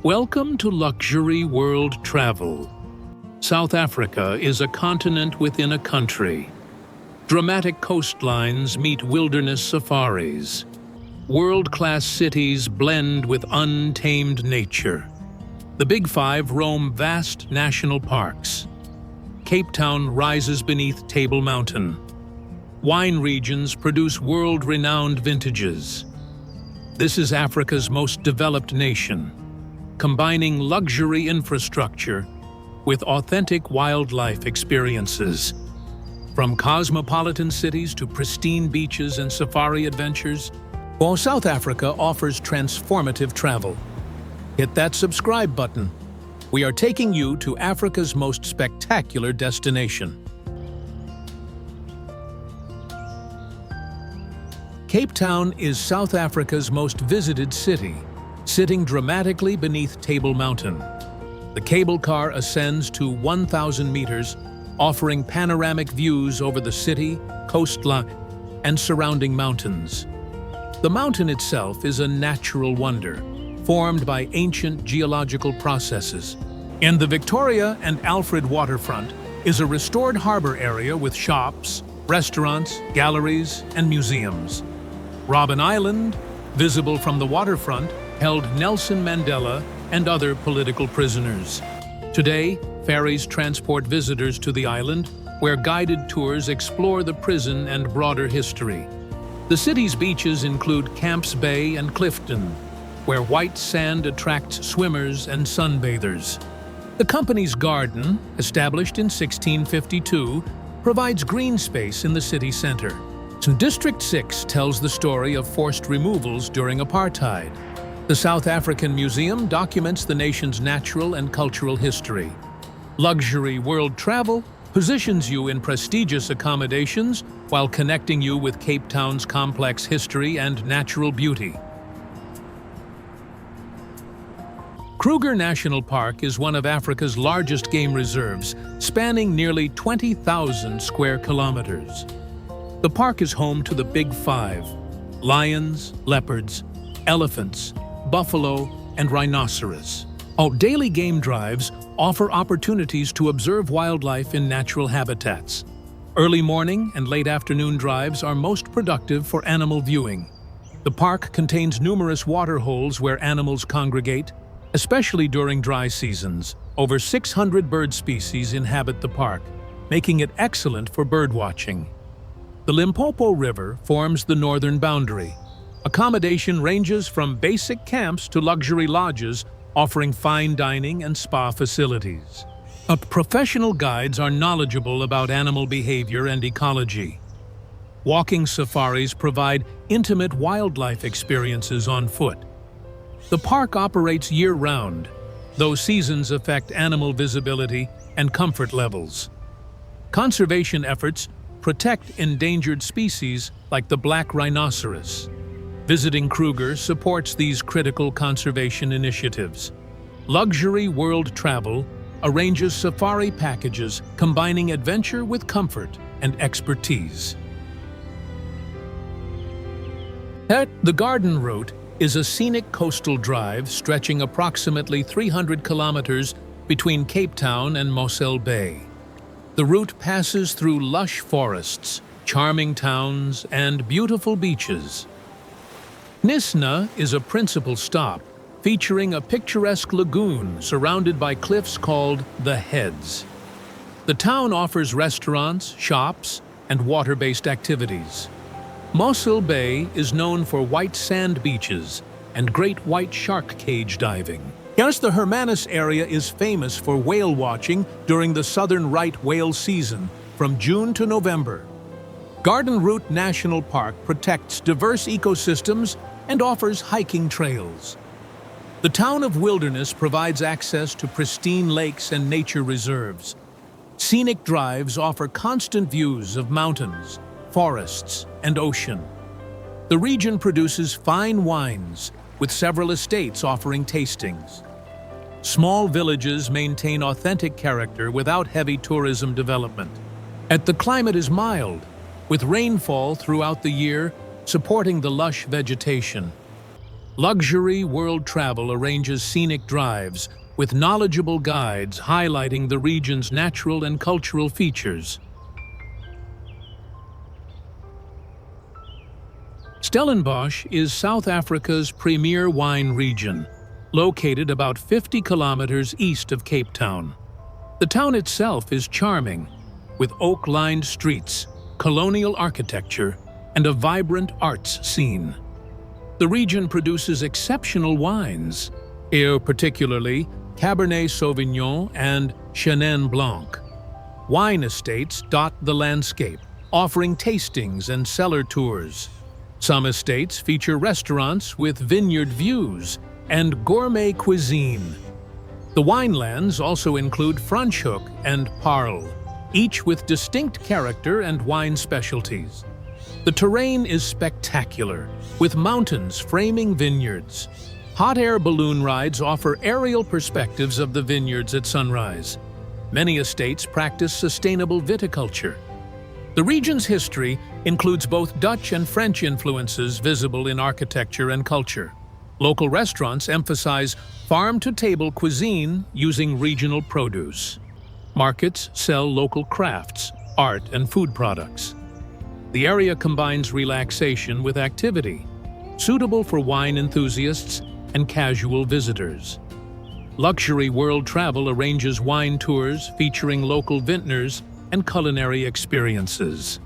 Welcome to Luxury World Travel. South Africa is a continent within a country. Dramatic coastlines meet wilderness safaris. World-class cities blend with untamed nature. The Big Five roam vast national parks. Cape Town rises beneath Table Mountain. Wine regions produce world-renowned vintages. This is Africa's most developed nation, combining luxury infrastructure with authentic wildlife experiences. From cosmopolitan cities to pristine beaches and safari adventures, South Africa offers transformative travel. Hit that subscribe button. We are taking you to Africa's most spectacular destination. Cape Town is South Africa's most visited city, sitting dramatically beneath Table Mountain. The cable car ascends to 1,000 meters, offering panoramic views over the city, coastline, and surrounding mountains. The mountain itself is a natural wonder, formed by ancient geological processes. In the Victoria and Alfred waterfront is a restored harbor area with shops, restaurants, galleries, and museums. Robben Island, visible from the waterfront, held Nelson Mandela and other political prisoners. Today, ferries transport visitors to the island, where guided tours explore the prison and broader history. The city's beaches include Camps Bay and Clifton, where white sand attracts swimmers and sunbathers. The company's garden, established in 1652, provides green space in the city center. District 6 tells the story of forced removals during apartheid. The South African Museum documents the nation's natural and cultural history. Luxury World Travel positions you in prestigious accommodations while connecting you with Cape Town's complex history and natural beauty. Kruger National Park is one of Africa's largest game reserves, spanning nearly 20,000 square kilometers. The park is home to the Big Five: lions, leopards, elephants, buffalo, and rhinoceros. Daily game drives offer opportunities to observe wildlife in natural habitats. Early morning and late afternoon drives are most productive for animal viewing. The park contains numerous water holes where animals congregate, especially during dry seasons. Over 600 bird species inhabit the park, making it excellent for birdwatching. The Limpopo River forms the northern boundary. Accommodation ranges from basic camps to luxury lodges, offering fine dining and spa facilities. Professional guides are knowledgeable about animal behavior and ecology. Walking safaris provide intimate wildlife experiences on foot. The park operates year-round, though seasons affect animal visibility and comfort levels. Conservation efforts protect endangered species like the black rhinoceros. Visiting Kruger supports these critical conservation initiatives. Luxury World Travel arranges safari packages combining adventure with comfort and expertise. The Garden Route is a scenic coastal drive stretching approximately 300 kilometers between Cape Town and Mossel Bay. The route passes through lush forests, charming towns, and beautiful beaches. Knysna is a principal stop, featuring a picturesque lagoon surrounded by cliffs called the Heads. The town offers restaurants, shops, and water-based activities. Mossel Bay is known for white sand beaches and great white shark cage diving. Yes, the Hermanus area is famous for whale watching during the southern right whale season, from June to November. Garden Route National Park protects diverse ecosystems and offers hiking trails. The town of Wilderness provides access to pristine lakes and nature reserves. Scenic drives offer constant views of mountains, forests, and ocean. The region produces fine wines, with several estates offering tastings. Small villages maintain authentic character without heavy tourism development. The climate is mild, with rainfall throughout the year supporting the lush vegetation. Luxury World Travel arranges scenic drives with knowledgeable guides highlighting the region's natural and cultural features. Stellenbosch is South Africa's premier wine region, located about 50 kilometers east of Cape Town. The town itself is charming, with oak-lined streets, colonial architecture, and a vibrant arts scene. The region produces exceptional wines, particularly Cabernet Sauvignon and Chenin Blanc. Wine estates dot the landscape, offering tastings and cellar tours. Some estates feature restaurants with vineyard views and gourmet cuisine. The winelands also include Franschhoek and Paarl, each with distinct character and wine specialties. The terrain is spectacular, with mountains framing vineyards. Hot air balloon rides offer aerial perspectives of the vineyards at sunrise. Many estates practice sustainable viticulture. The region's history includes both Dutch and French influences visible in architecture and culture. Local restaurants emphasize farm-to-table cuisine using regional produce. Markets sell local crafts, art, and food products. The area combines relaxation with activity, suitable for wine enthusiasts and casual visitors. Luxury World Travel arranges wine tours featuring local vintners and culinary experiences.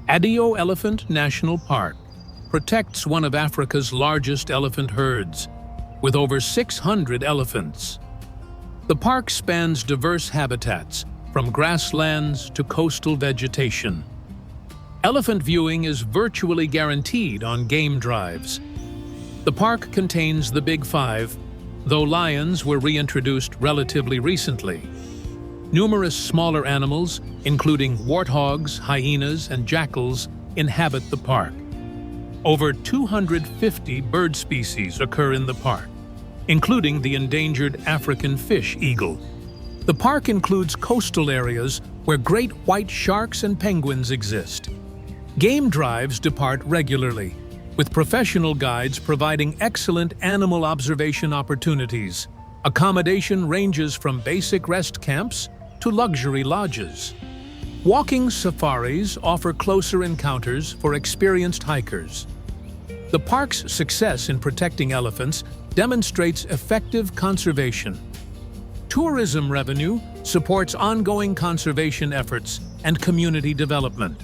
Addo Elephant National Park protects one of Africa's largest elephant herds, with over 600 elephants. The park spans diverse habitats, from grasslands to coastal vegetation. Elephant viewing is virtually guaranteed on game drives. The park contains the Big Five, though lions were reintroduced relatively recently. Numerous smaller animals, including warthogs, hyenas, and jackals, inhabit the park. Over 250 bird species occur in the park, including the endangered African fish eagle. The park includes coastal areas where great white sharks and penguins exist. Game drives depart regularly, with professional guides providing excellent animal observation opportunities. Accommodation ranges from basic rest camps to luxury lodges. Walking safaris offer closer encounters for experienced hikers. The park's success in protecting elephants demonstrates effective conservation. Tourism revenue supports ongoing conservation efforts and community development.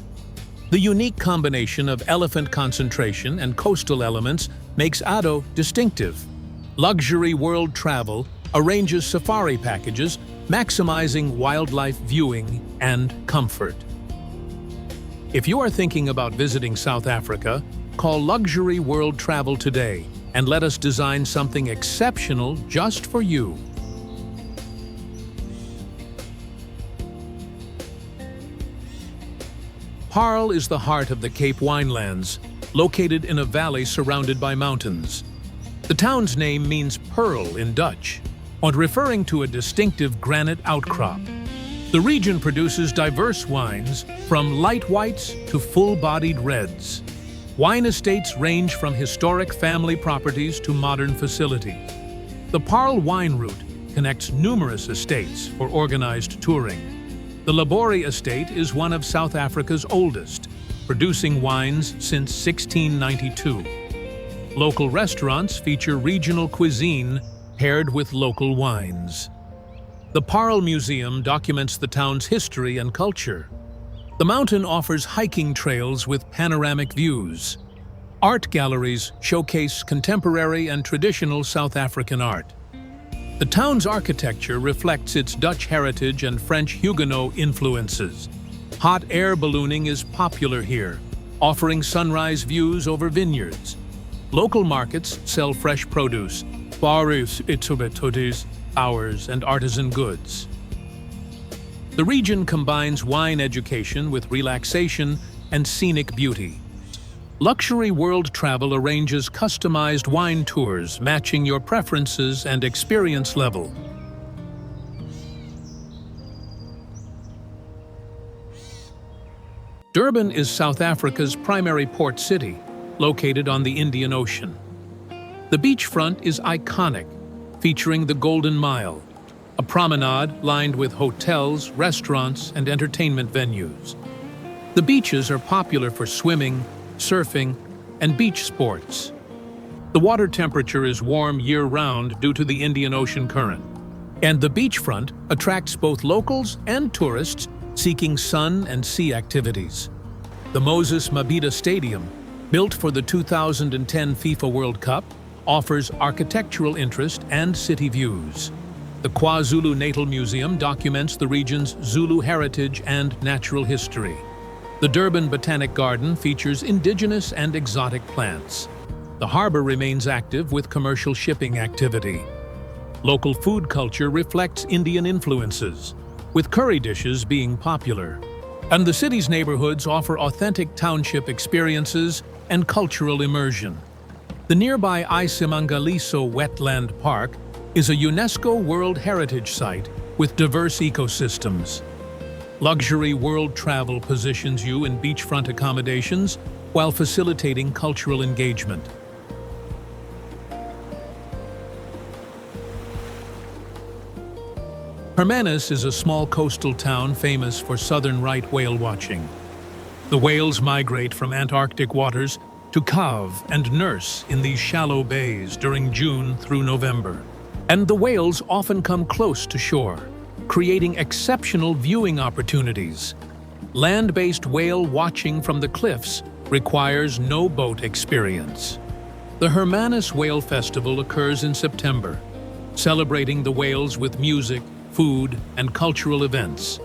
The unique combination of elephant concentration and coastal elements makes Addo distinctive. Luxury World Travel arranges safari packages, maximizing wildlife viewing and comfort. If you are thinking about visiting South Africa, call Luxury World Travel today and let us design something exceptional just for you. Paarl is the heart of the Cape Winelands, located in a valley surrounded by mountains. The town's name means pearl in Dutch, and referring to a distinctive granite outcrop. The region produces diverse wines, from light whites to full-bodied reds. Wine estates range from historic family properties to modern facilities. The Paarl wine route connects numerous estates for organized touring. The Labori estate is one of South Africa's oldest, producing wines since 1692. Local restaurants feature regional cuisine paired with local wines. The Paarl Museum documents the town's history and culture. The mountain offers hiking trails with panoramic views. Art galleries showcase contemporary and traditional South African art. The town's architecture reflects its Dutch heritage and French Huguenot influences. Hot air ballooning is popular here, offering sunrise views over vineyards. Local markets sell fresh produce, flowers, and artisan goods. The region combines wine education with relaxation and scenic beauty. Luxury World Travel arranges customized wine tours matching your preferences and experience level. Durban is South Africa's primary port city, located on the Indian Ocean. The beachfront is iconic, featuring the Golden Mile, a promenade lined with hotels, restaurants, and entertainment venues. The beaches are popular for swimming, surfing, and beach sports. The water temperature is warm year-round due to the Indian Ocean current, and the beachfront attracts both locals and tourists seeking sun and sea activities. The Moses Mabhida Stadium, built for the 2010 FIFA World Cup, offers architectural interest and city views. The KwaZulu Natal Museum documents the region's Zulu heritage and natural history. The Durban Botanic Garden features indigenous and exotic plants. The harbor remains active with commercial shipping activity. Local food culture reflects Indian influences, with curry dishes being popular. And the city's neighborhoods offer authentic township experiences and cultural immersion. The nearby Isimangaliso Wetland Park is a UNESCO World Heritage Site with diverse ecosystems. Luxury world travel positions you in beachfront accommodations while facilitating cultural engagement. Hermanus is a small coastal town famous for southern right whale watching. The whales migrate from Antarctic waters to calve and nurse in these shallow bays during June through November. And the whales often come close to shore, creating exceptional viewing opportunities. Land-based whale watching from the cliffs requires no boat experience. The Hermanus Whale Festival occurs in September, celebrating the whales with music, food, and cultural events.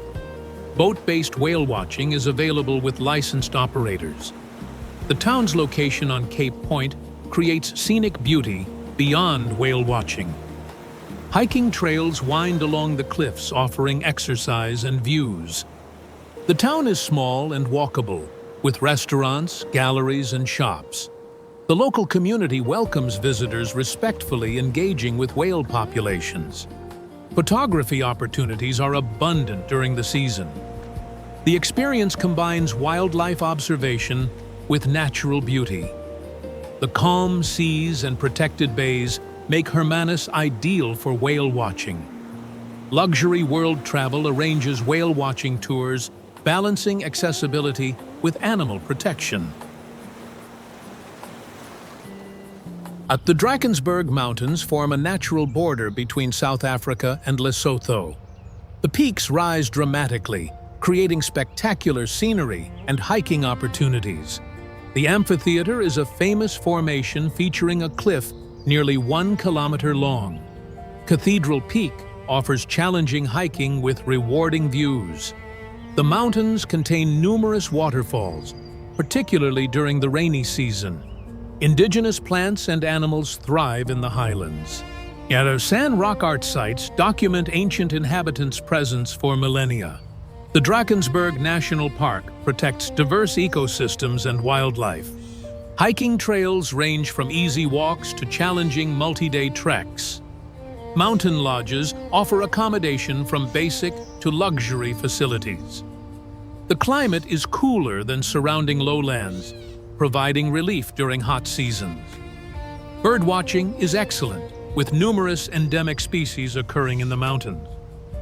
Boat-based whale watching is available with licensed operators. The town's location on Cape Point creates scenic beauty beyond whale watching. Hiking trails wind along the cliffs, offering exercise and views. The town is small and walkable, with restaurants, galleries, and shops. The local community welcomes visitors respectfully, engaging with whale populations. Photography opportunities are abundant during the season. The experience combines wildlife observation with natural beauty. The calm seas and protected bays make Hermanus ideal for whale watching. Luxury World Travel arranges whale watching tours, balancing accessibility with animal protection. At the Drakensberg Mountains form a natural border between South Africa and Lesotho. The peaks rise dramatically, creating spectacular scenery and hiking opportunities. The amphitheater is a famous formation featuring a cliff nearly 1 kilometer long. Cathedral Peak offers challenging hiking with rewarding views. The mountains contain numerous waterfalls, particularly during the rainy season. Indigenous plants and animals thrive in the highlands. Addo sand rock art sites document ancient inhabitants' presence for millennia. The Drakensberg National Park protects diverse ecosystems and wildlife. Hiking trails range from easy walks to challenging multi-day treks. Mountain lodges offer accommodation from basic to luxury facilities. The climate is cooler than surrounding lowlands, providing relief during hot seasons. Birdwatching is excellent, with numerous endemic species occurring in the mountains.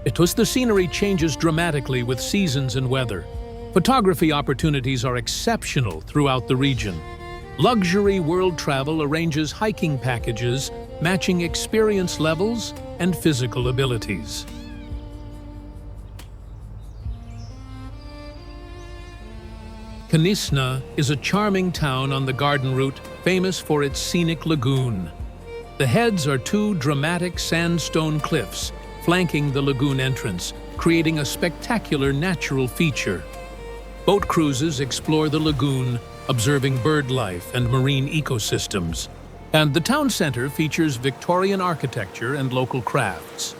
The scenery changes dramatically with seasons and weather. Photography opportunities are exceptional throughout the region. Luxury World Travel arranges hiking packages matching experience levels and physical abilities. Knysna is a charming town on the garden route famous for its scenic lagoon. The heads are 2 dramatic sandstone cliffs flanking the lagoon entrance, creating a spectacular natural feature. Boat cruises explore the lagoon, observing bird life and marine ecosystems. And the town center features Victorian architecture and local crafts.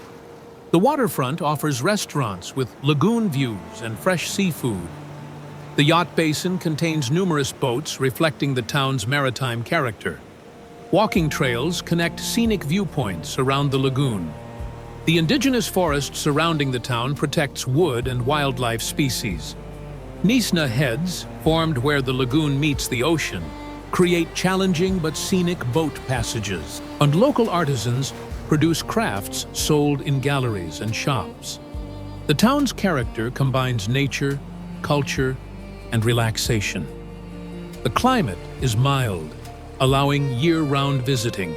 The waterfront offers restaurants with lagoon views and fresh seafood. The yacht basin contains numerous boats reflecting the town's maritime character. Walking trails connect scenic viewpoints around the lagoon. The indigenous forest surrounding the town protects wood and wildlife species. Knysna heads, formed where the lagoon meets the ocean, create challenging but scenic boat passages, and local artisans produce crafts sold in galleries and shops. The town's character combines nature, culture, and relaxation. The climate is mild, allowing year-round visiting.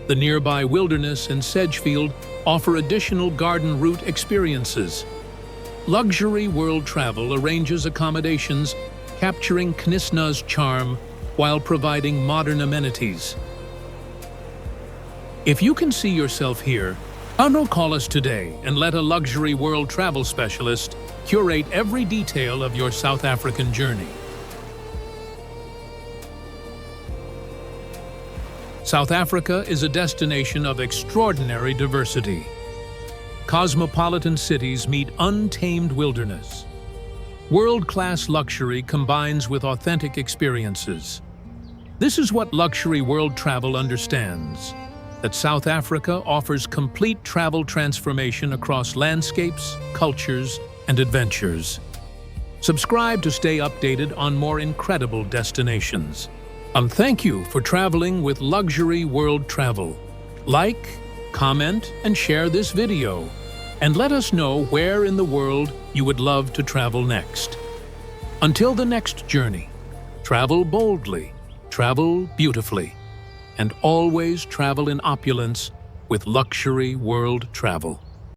The nearby wilderness and sedgefield offer additional garden route experiences. Luxury World Travel arranges accommodations, capturing Knysna's charm while providing modern amenities. If you can see yourself here, Addo, call us today and let a Luxury World Travel specialist curate every detail of your South African journey. South Africa is a destination of extraordinary diversity. Cosmopolitan cities meet untamed wilderness. World-class luxury combines with authentic experiences. This is what Luxury World Travel understands, that South Africa offers complete travel transformation across landscapes, cultures, and adventures. Subscribe to stay updated on more incredible destinations. And thank you for traveling with Luxury World Travel. Like, comment, and share this video, and let us know where in the world you would love to travel next. Until the next journey, travel boldly, travel beautifully, and always travel in opulence with Luxury World Travel.